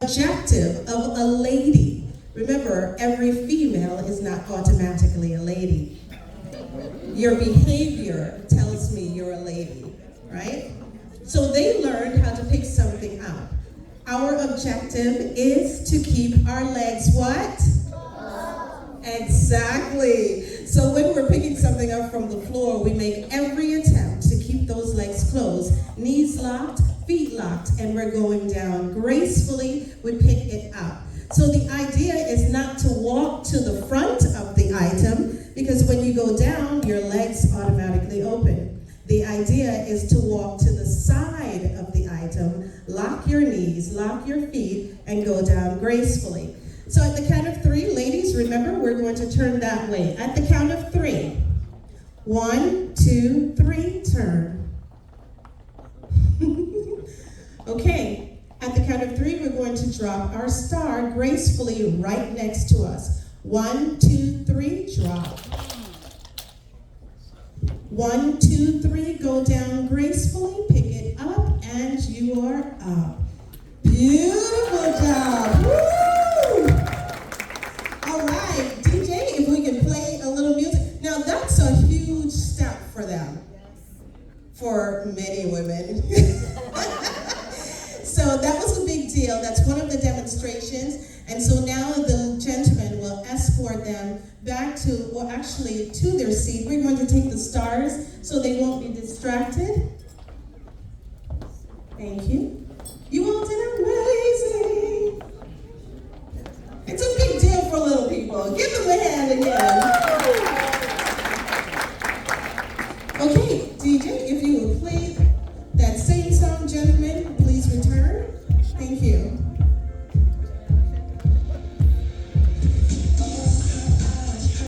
Objective of a lady. Remember, every female is not automatically a lady. Your behavior tells me you're a lady, right? So they learned how to pick something up. Our objective is to keep our legs what? Exactly. So when we're picking something up from the floor, we make every attempt to keep those legs closed, knees locked, feet locked, and we're going down. Gracefully, we pick it up. So the idea is not to walk to the front of the item, because when you go down, your legs automatically open. The idea is to walk to the side of the item, lock your knees, lock your feet, and go down gracefully. So at the count of three, ladies, remember, we're going to turn that way. At the count of three. 1, 2, 3, turn. Okay, at the count of three, we're going to drop our star gracefully right next to us. 1, 2, 3, drop. 1, 2, 3, go down gracefully, pick it up, and you are up. Beautiful job. Woo! All right, DJ, if we can play a little music. Now that's a huge step for them, for many women. So that was a big deal. That's one of the demonstrations. And so now the gentleman will escort them back to, well, actually to their seat. We're going to take the stars so they won't be distracted.